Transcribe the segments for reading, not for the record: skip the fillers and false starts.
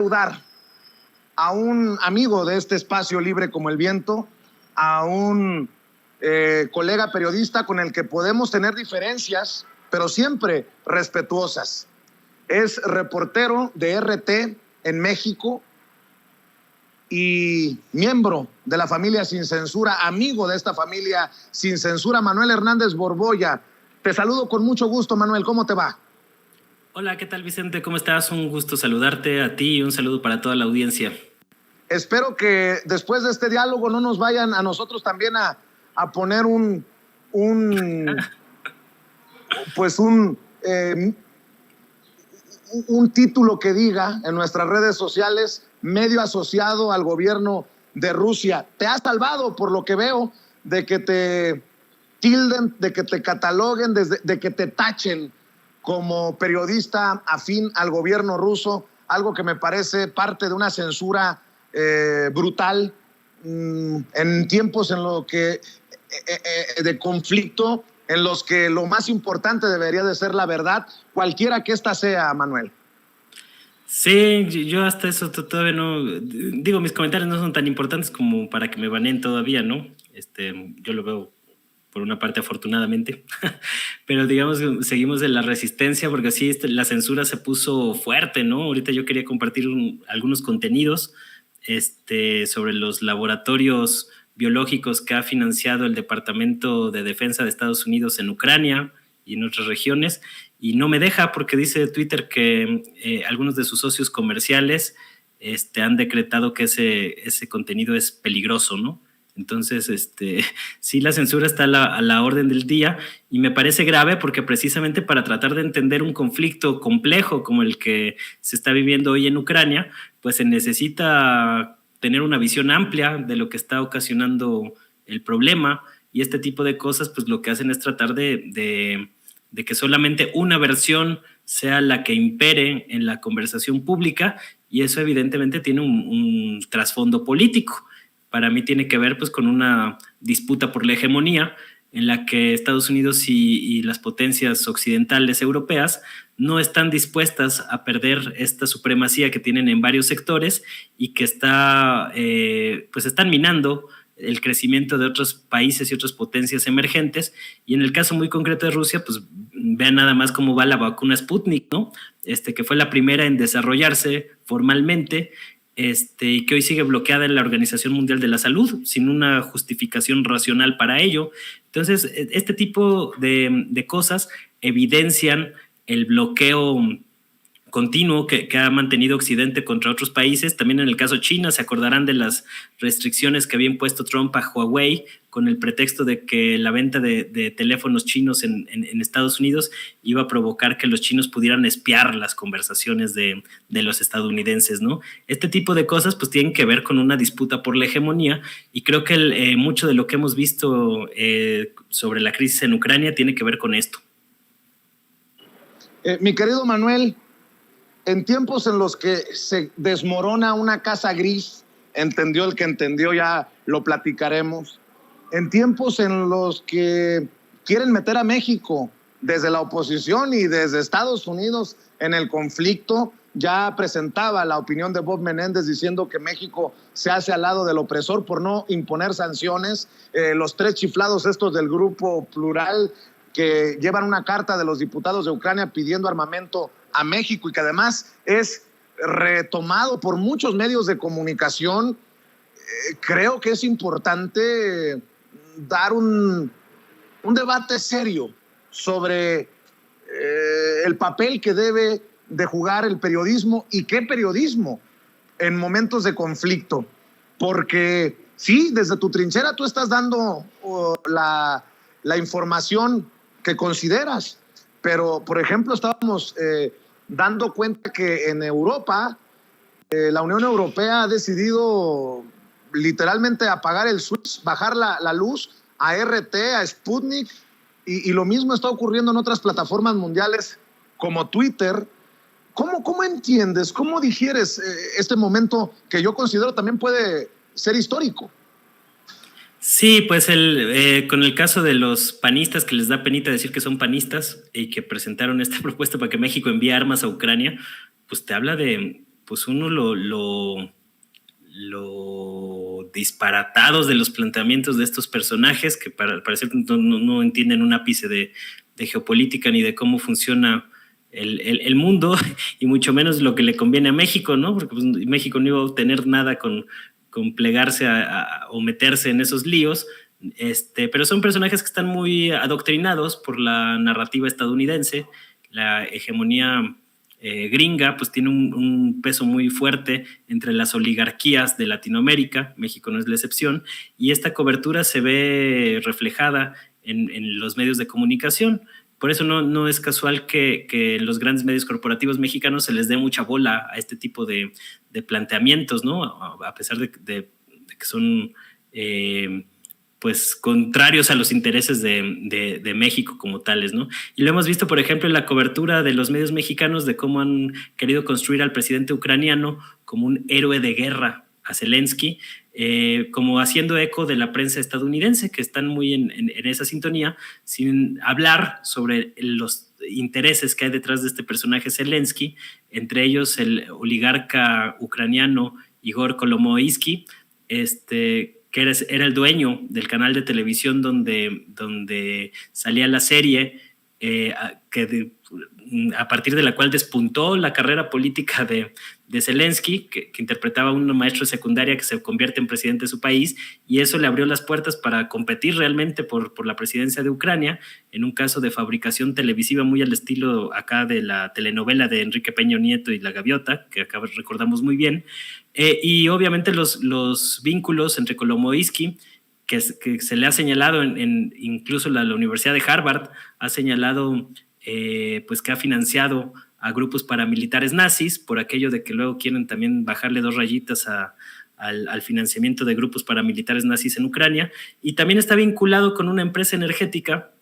Saludar a un amigo de este espacio libre como el viento, a un colega periodista con el que podemos tener diferencias, pero siempre respetuosas. Es reportero de RT en México y miembro de la familia Sin Censura, amigo de esta familia Sin Censura, Manuel Hernández Borboya. Te saludo con mucho gusto, Manuel. ¿Cómo te va? Hola, ¿qué tal, Vicente? ¿Cómo estás? Un gusto saludarte a ti y un saludo para toda la audiencia. Espero que después de este diálogo no nos vayan a nosotros también a poner un título que diga en nuestras redes sociales, medio asociado al gobierno de Rusia. Te has salvado, por lo que veo, de que te tilden, de que te cataloguen, de que te tachen como periodista afín al gobierno ruso, algo que me parece parte de una censura brutal en tiempos en lo que de conflicto, en los que lo más importante debería de ser la verdad, cualquiera que ésta sea, Manuel. Sí, yo hasta eso todavía no... Digo, mis comentarios no son tan importantes como para que me baneen todavía, ¿no? Yo lo veo por una parte afortunadamente, pero digamos seguimos en la resistencia porque sí, la censura se puso fuerte, ¿no? Ahorita yo quería compartir algunos contenidos sobre los laboratorios biológicos que ha financiado el Departamento de Defensa de Estados Unidos en Ucrania y en otras regiones, y no me deja porque dice Twitter que algunos de sus socios comerciales han decretado que ese contenido es peligroso, ¿no? Entonces, sí, la censura está a la orden del día y me parece grave porque precisamente para tratar de entender un conflicto complejo como el que se está viviendo hoy en Ucrania, pues se necesita tener una visión amplia de lo que está ocasionando el problema, y este tipo de cosas pues lo que hacen es tratar de que solamente una versión sea la que impere en la conversación pública, y eso evidentemente tiene un trasfondo político. Para mí tiene que ver pues con una disputa por la hegemonía en la que Estados Unidos y las potencias occidentales europeas no están dispuestas a perder esta supremacía que tienen en varios sectores y que pues están minando el crecimiento de otros países y otras potencias emergentes. Y en el caso muy concreto de Rusia, pues vean nada más cómo va la vacuna Sputnik, ¿no? Que fue la primera en desarrollarse formalmente, y que hoy sigue bloqueada en la Organización Mundial de la Salud, sin una justificación racional para ello. Entonces, este tipo de cosas evidencian el bloqueo continuo que ha mantenido Occidente contra otros países. También en el caso China, se acordarán de las restricciones que había impuesto Trump a Huawei con el pretexto de que la venta de teléfonos chinos en Estados Unidos iba a provocar que los chinos pudieran espiar las conversaciones de los estadounidenses, ¿no? Este tipo de cosas pues tienen que ver con una disputa por la hegemonía, y creo que mucho de lo que hemos visto sobre la crisis en Ucrania tiene que ver con esto. Mi querido Manuel, en tiempos en los que se desmorona una casa gris, entendió el que entendió, ya lo platicaremos, en tiempos en los que quieren meter a México desde la oposición y desde Estados Unidos en el conflicto, ya presentaba la opinión de Bob Menéndez diciendo que México se hace al lado del opresor por no imponer sanciones. Los tres chiflados estos del Grupo Plural, que llevan una carta de los diputados de Ucrania pidiendo armamento a México y que además es retomado por muchos medios de comunicación. Creo que es importante dar un debate serio sobre el papel que debe de jugar el periodismo, y qué periodismo en momentos de conflicto, porque sí, desde tu trinchera tú estás dando la información que consideras, pero por ejemplo estábamos dando cuenta que en Europa la Unión Europea ha decidido literalmente apagar el switch, bajar la luz a RT, a Sputnik, y lo mismo está ocurriendo en otras plataformas mundiales como Twitter. ¿Cómo entiendes, cómo digieres este momento que yo considero también puede ser histórico? Sí, pues con el caso de los panistas, que les da penita decir que son panistas y que presentaron esta propuesta para que México envíe armas a Ucrania, pues te habla de pues uno lo disparatados de los planteamientos de estos personajes que al parecer no entienden un ápice de geopolítica ni de cómo funciona el mundo, y mucho menos lo que le conviene a México, ¿no? Porque pues, México no iba a obtener nada con plegarse o meterse en esos líos, pero son personajes que están muy adoctrinados por la narrativa estadounidense. La hegemonía gringa pues tiene un peso muy fuerte entre las oligarquías de Latinoamérica, México no es la excepción, y esta cobertura se ve reflejada en los medios de comunicación. Por eso no es casual que los grandes medios corporativos mexicanos se les dé mucha bola a este tipo de planteamientos, ¿no? A pesar de que son pues contrarios a los intereses de México como tales, ¿no? Y lo hemos visto, por ejemplo, en la cobertura de los medios mexicanos de cómo han querido construir al presidente ucraniano como un héroe de guerra a Zelensky, como haciendo eco de la prensa estadounidense, que están muy en esa sintonía, sin hablar sobre los intereses que hay detrás de este personaje Zelensky, entre ellos el oligarca ucraniano Igor Kolomoisky, que era el dueño del canal de televisión donde salía la serie, a partir de la cual despuntó la carrera política de Zelensky, que interpretaba a un maestro de secundaria que se convierte en presidente de su país, y eso le abrió las puertas para competir realmente por la presidencia de Ucrania, en un caso de fabricación televisiva muy al estilo acá de la telenovela de Enrique Peña Nieto y La Gaviota, que acá recordamos muy bien, y obviamente los vínculos entre Kolomoisky, que se le ha señalado incluso la Universidad de Harvard ha señalado pues que ha financiado a grupos paramilitares nazis, por aquello de que luego quieren también bajarle 2 rayitas al financiamiento de grupos paramilitares nazis en Ucrania, y también está vinculado con una empresa energética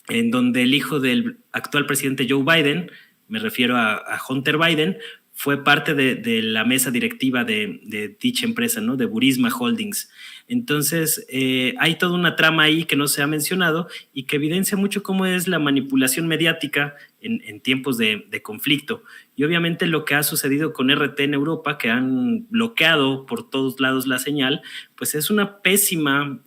en donde el hijo del actual presidente Joe Biden, me refiero a Hunter Biden, fue parte de la mesa directiva de dicha empresa, ¿no? De Burisma Holdings. Entonces, hay toda una trama ahí que no se ha mencionado y que evidencia mucho cómo es la manipulación mediática en tiempos de conflicto. Y obviamente lo que ha sucedido con RT en Europa, que han bloqueado por todos lados la señal, pues es una pésima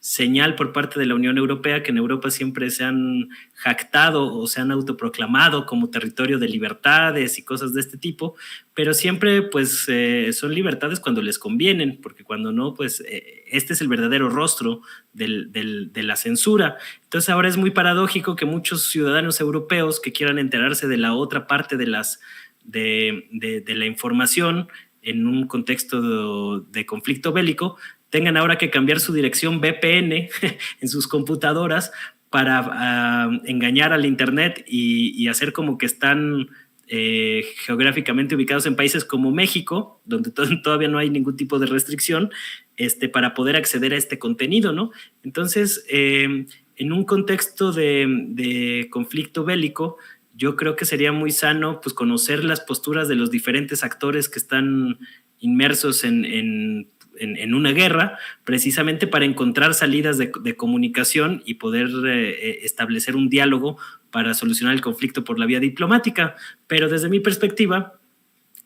señal por parte de la Unión Europea, que en Europa siempre se han jactado o se han autoproclamado como territorio de libertades y cosas de este tipo, pero siempre pues son libertades cuando les convienen, porque cuando no, pues este es el verdadero rostro de la censura. Entonces ahora es muy paradójico que muchos ciudadanos europeos que quieran enterarse de la otra parte de la información en un contexto de conflicto bélico, tengan ahora que cambiar su dirección VPN en sus computadoras para engañar al internet y hacer como que están geográficamente ubicados en países como México, donde todavía no hay ningún tipo de restricción, para poder acceder a este contenido, ¿no? Entonces, en un contexto de conflicto bélico, yo creo que sería muy sano pues, conocer las posturas de los diferentes actores que están inmersos en una guerra, precisamente para encontrar salidas de comunicación y poder establecer un diálogo para solucionar el conflicto por la vía diplomática. Pero desde mi perspectiva,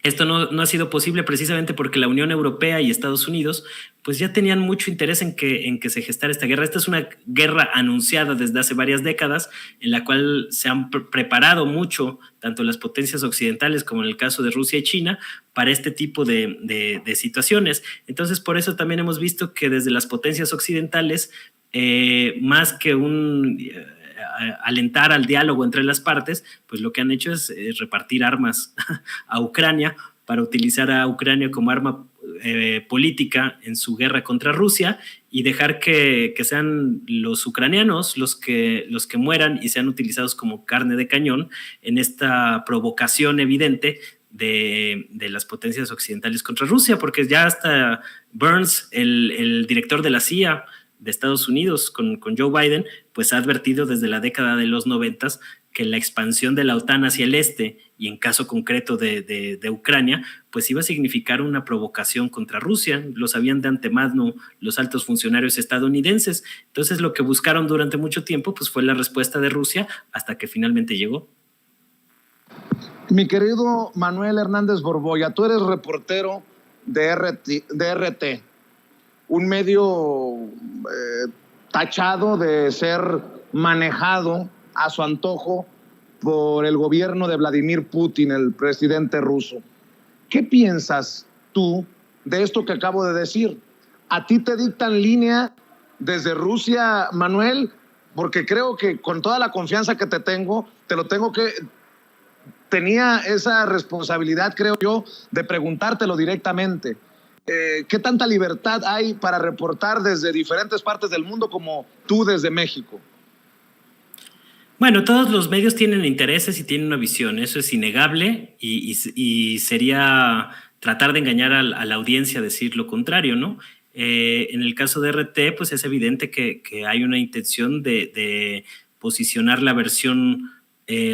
esto no ha sido posible precisamente porque la Unión Europea y Estados Unidos pues ya tenían mucho interés en que se gestara esta guerra. Esta es una guerra anunciada desde hace varias décadas, en la cual se han preparado mucho tanto las potencias occidentales como en el caso de Rusia y China para este tipo de situaciones. Entonces, por eso también hemos visto que desde las potencias occidentales, más que alentar al diálogo entre las partes, pues lo que han hecho es repartir armas a Ucrania para utilizar a Ucrania como arma política en su guerra contra Rusia y dejar que sean los ucranianos los que mueran y sean utilizados como carne de cañón en esta provocación evidente de las potencias occidentales contra Rusia, porque ya hasta Burns, el director de la CIA de Estados Unidos con Joe Biden, pues ha advertido desde la década de los 90 que la expansión de la OTAN hacia el este y en caso concreto de Ucrania, pues iba a significar una provocación contra Rusia. Lo sabían de antemano los altos funcionarios estadounidenses. Entonces lo que buscaron durante mucho tiempo pues fue la respuesta de Rusia hasta que finalmente llegó. Mi querido Manuel Hernández Borboya, tú eres reportero de RT, un medio tachado de ser manejado a su antojo por el gobierno de Vladimir Putin, el presidente ruso. ¿Qué piensas tú de esto que acabo de decir? ¿A ti te dictan línea desde Rusia, Manuel? Porque creo que con toda la confianza que te tengo, tenía esa responsabilidad, creo yo, de preguntártelo directamente. ¿Qué tanta libertad hay para reportar desde diferentes partes del mundo como tú desde México? Bueno, todos los medios tienen intereses y tienen una visión, eso es innegable y sería tratar de engañar a la audiencia a decir lo contrario, ¿no? En el caso de RT, pues es evidente que hay una intención de posicionar la versión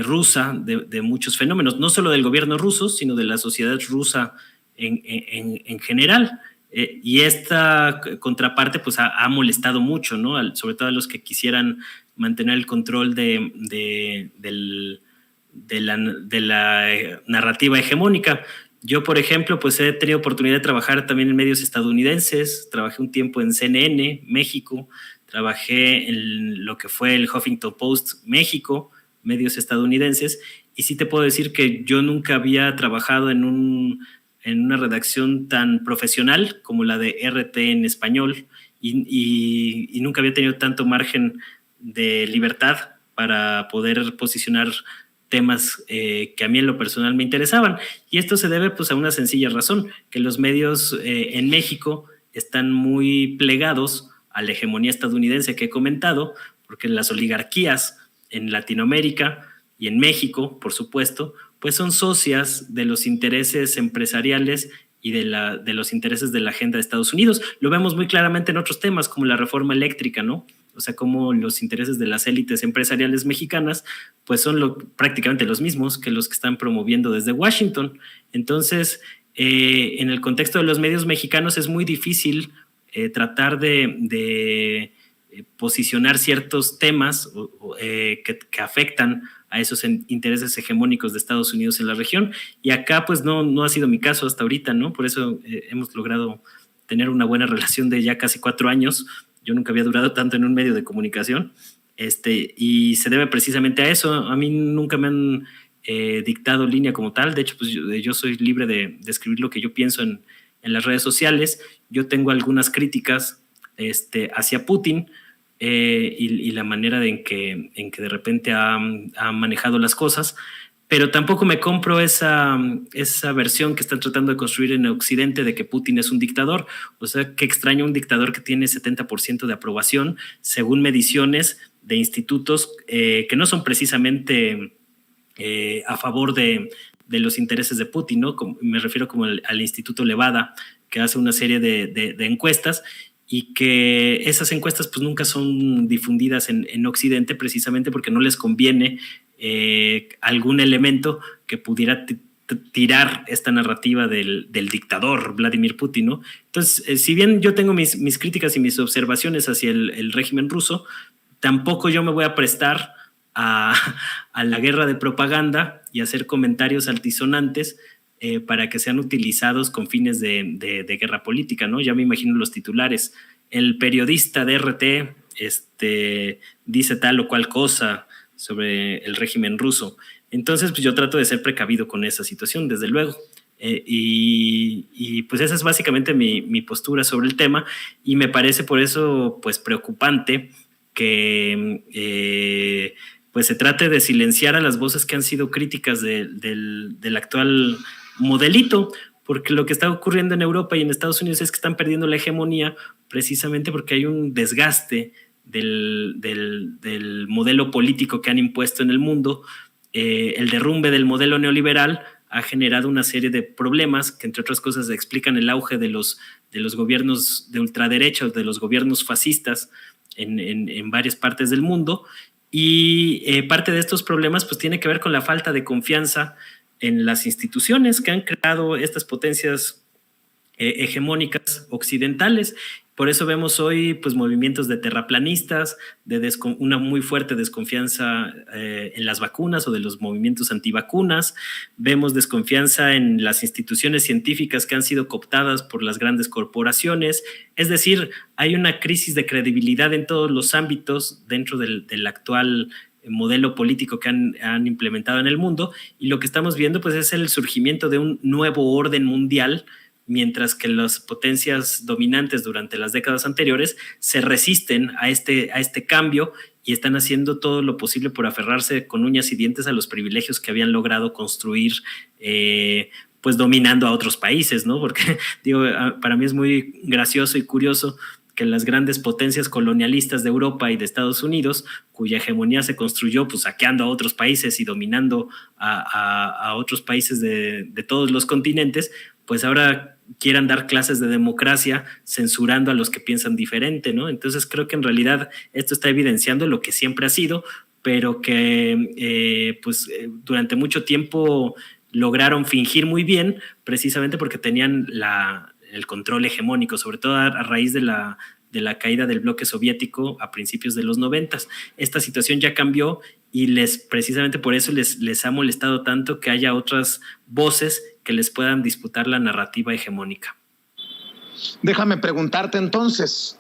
rusa de muchos fenómenos, no solo del gobierno ruso, sino de la sociedad rusa en general. Y esta contraparte pues ha molestado mucho, ¿no? Sobre todo a los que quisieran mantener el control de la narrativa hegemónica. Yo, por ejemplo, pues he tenido oportunidad de trabajar también en medios estadounidenses, trabajé un tiempo en CNN, México, trabajé en lo que fue el Huffington Post, México, medios estadounidenses, y sí te puedo decir que yo nunca había trabajado en una redacción tan profesional como la de RT en español y nunca había tenido tanto margen de libertad para poder posicionar temas que a mí en lo personal me interesaban. Y esto se debe pues a una sencilla razón, que los medios en México están muy plegados a la hegemonía estadounidense que he comentado, porque las oligarquías en Latinoamérica y en México, por supuesto, pues son socias de los intereses empresariales y de los intereses de la agenda de Estados Unidos. Lo vemos muy claramente en otros temas como la reforma eléctrica, ¿no? O sea, como los intereses de las élites empresariales mexicanas pues son prácticamente los mismos que los que están promoviendo desde Washington. Entonces, en el contexto de los medios mexicanos es muy difícil tratar de posicionar ciertos temas que afectan a esos intereses hegemónicos de Estados Unidos en la región. Y acá pues no ha sido mi caso hasta ahorita, ¿no? Por eso hemos logrado tener una buena relación de ya casi 4 años. Yo nunca había durado tanto en un medio de comunicación, y se debe precisamente a eso. A mí nunca me han dictado línea como tal. De hecho, pues yo soy libre de escribir lo que yo pienso en las redes sociales. Yo tengo algunas críticas hacia Putin y la manera en que de repente ha manejado las cosas, pero tampoco me compro esa versión que están tratando de construir en Occidente de que Putin es un dictador. O sea, qué extraño un dictador que tiene 70% de aprobación, según mediciones de institutos que no son precisamente a favor de los intereses de Putin, ¿no? Me refiero como al Instituto Levada, que hace una serie de encuestas, y que esas encuestas pues nunca son difundidas en Occidente precisamente porque no les conviene algún elemento que pudiera tirar esta narrativa del dictador Vladimir Putin, ¿no? Entonces, si bien yo tengo mis críticas y mis observaciones hacia el régimen ruso, tampoco yo me voy a prestar a la guerra de propaganda y hacer comentarios altisonantes para que sean utilizados con fines de guerra política, ¿no? Ya me imagino los titulares. El periodista de RT dice tal o cual cosa sobre el régimen ruso. Entonces, pues yo trato de ser precavido con esa situación, desde luego. Y pues esa es básicamente mi postura sobre el tema, y me parece por eso pues preocupante que pues se trate de silenciar a las voces que han sido críticas del actual modelito, porque lo que está ocurriendo en Europa y en Estados Unidos es que están perdiendo la hegemonía precisamente porque hay un desgaste del modelo político que han impuesto en el mundo. El derrumbe del modelo neoliberal ha generado una serie de problemas que, entre otras cosas, explican el auge de los gobiernos de ultraderecha o de los gobiernos fascistas en varias partes del mundo. Y parte de estos problemas pues tiene que ver con la falta de confianza en las instituciones que han creado estas potencias hegemónicas occidentales. Por eso vemos hoy pues, movimientos de terraplanistas, una muy fuerte desconfianza en las vacunas o de los movimientos antivacunas. Vemos desconfianza en las instituciones científicas que han sido cooptadas por las grandes corporaciones. Es decir, hay una crisis de credibilidad en todos los ámbitos dentro del actual modelo político que han implementado en el mundo, y lo que estamos viendo pues, es el surgimiento de un nuevo orden mundial, mientras que las potencias dominantes durante las décadas anteriores se resisten a este cambio y están haciendo todo lo posible por aferrarse con uñas y dientes a los privilegios que habían logrado construir, pues dominando a otros países, ¿no? Porque digo, para mí es muy gracioso y curioso que las grandes potencias colonialistas de Europa y de Estados Unidos, cuya hegemonía se construyó pues saqueando a otros países y dominando a otros países de todos los continentes, pues ahora quieran dar clases de democracia censurando a los que piensan diferente, ¿no? Entonces creo que en realidad esto está evidenciando lo que siempre ha sido, pero que durante mucho tiempo lograron fingir muy bien, precisamente porque tenían el control hegemónico, sobre todo a raíz de la caída del bloque soviético a principios de los 90. Esta situación ya cambió y precisamente por eso les ha molestado tanto que haya otras voces que les puedan disputar la narrativa hegemónica. Déjame preguntarte entonces,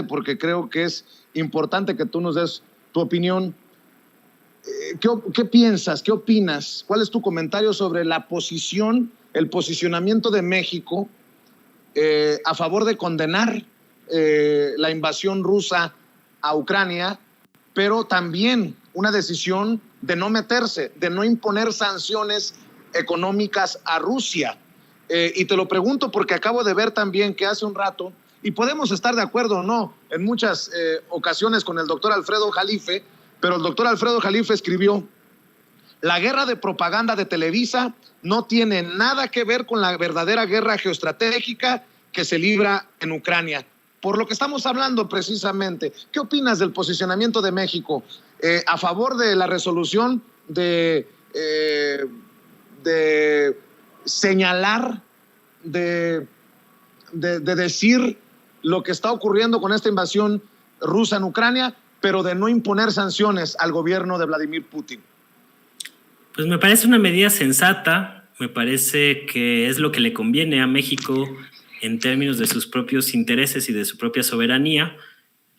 porque creo que es importante que tú nos des tu opinión. ¿Qué piensas? ¿Qué opinas? ¿Cuál es tu comentario sobre el posicionamiento de México a favor de condenar la invasión rusa a Ucrania, pero también una decisión de no meterse, de no imponer sanciones económicas a Rusia? Y te lo pregunto porque acabo de ver también que hace un rato, y podemos estar de acuerdo o no en muchas ocasiones con el doctor Alfredo Jalife, pero el doctor Alfredo Jalife escribió: la guerra de propaganda de Televisa no tiene nada que ver con la verdadera guerra geoestratégica que se libra en Ucrania. Por lo que estamos hablando precisamente, ¿qué opinas del posicionamiento de México a favor de la resolución de señalar, de decir lo que está ocurriendo con esta invasión rusa en Ucrania, pero de no imponer sanciones al gobierno de Vladimir Putin? Pues me parece una medida sensata, me parece que es lo que le conviene a México en términos de sus propios intereses y de su propia soberanía.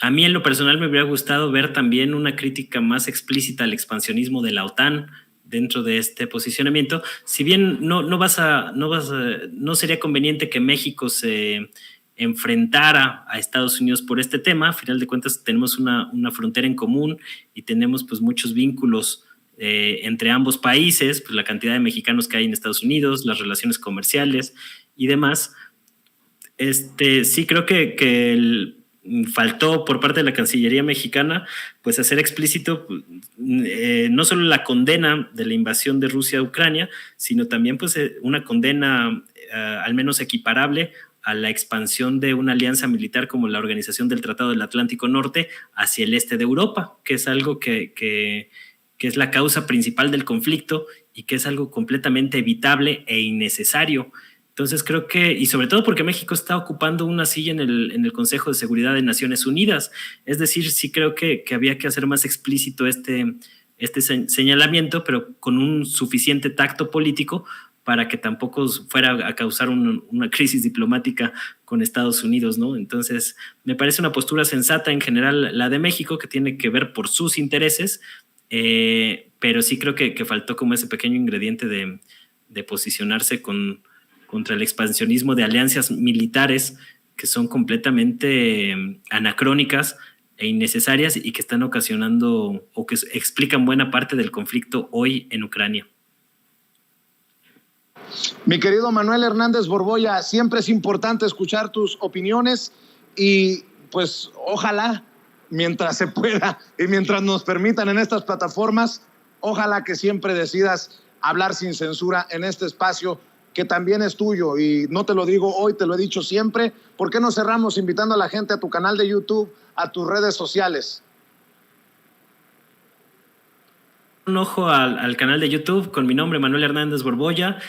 A mí en lo personal me hubiera gustado ver también una crítica más explícita al expansionismo de la OTAN dentro de este posicionamiento. Si bien no sería conveniente que México se enfrentara a Estados Unidos por este tema, a final de cuentas tenemos una frontera en común y tenemos pues muchos vínculos entre ambos países, pues la cantidad de mexicanos que hay en Estados Unidos, las relaciones comerciales y demás. Sí creo que faltó por parte de la Cancillería mexicana pues hacer explícito no solo la condena de la invasión de Rusia a Ucrania, sino también pues una condena al menos equiparable a la expansión de una alianza militar como la Organización del Tratado del Atlántico Norte hacia el este de Europa, que es algo que es la causa principal del conflicto y que es algo completamente evitable e innecesario. Entonces creo que, y sobre todo porque México está ocupando una silla en el Consejo de Seguridad de Naciones Unidas, es decir, sí creo que había que hacer más explícito este señalamiento, pero con un suficiente tacto político para que tampoco fuera a causar una crisis diplomática con Estados Unidos, ¿no? Entonces me parece una postura sensata en general la de México, que tiene que ver por sus intereses, pero sí creo que faltó como ese pequeño ingrediente de posicionarse contra el expansionismo de alianzas militares que son completamente anacrónicas e innecesarias y que están ocasionando o que explican buena parte del conflicto hoy en Ucrania. Mi querido Manuel Hernández Borboya, siempre es importante escuchar tus opiniones y pues ojalá, mientras se pueda y mientras nos permitan en estas plataformas, ojalá que siempre decidas hablar sin censura en este espacio que también es tuyo, y no te lo digo hoy, te lo he dicho siempre. ¿Por qué no cerramos invitando a la gente a tu canal de YouTube, a tus redes sociales? Un ojo al canal de YouTube con mi nombre, Manuel Hernández Borboya.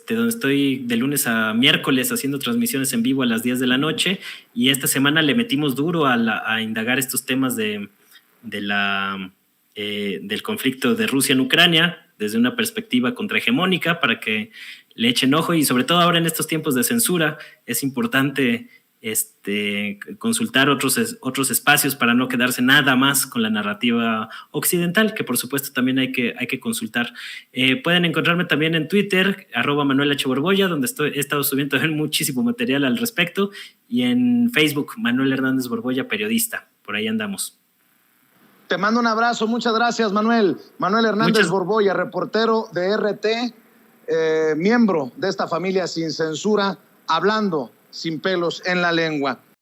donde estoy de lunes a miércoles haciendo transmisiones en vivo a las 10 de la noche, y esta semana le metimos duro a indagar estos temas del conflicto de Rusia en Ucrania desde una perspectiva contrahegemónica, para que le echen ojo, y sobre todo ahora en estos tiempos de censura es importante consultar otros espacios para no quedarse nada más con la narrativa occidental, que por supuesto también hay que consultar. Pueden encontrarme también en Twitter, @ManuelH. donde he estado subiendo muchísimo material al respecto, y en Facebook, Manuel Hernández Borbolla, periodista. Por ahí andamos. Te mando un abrazo, muchas gracias, Manuel. Manuel Hernández Borbolla, reportero de RT, miembro de esta familia sin censura, hablando sin pelos en la lengua.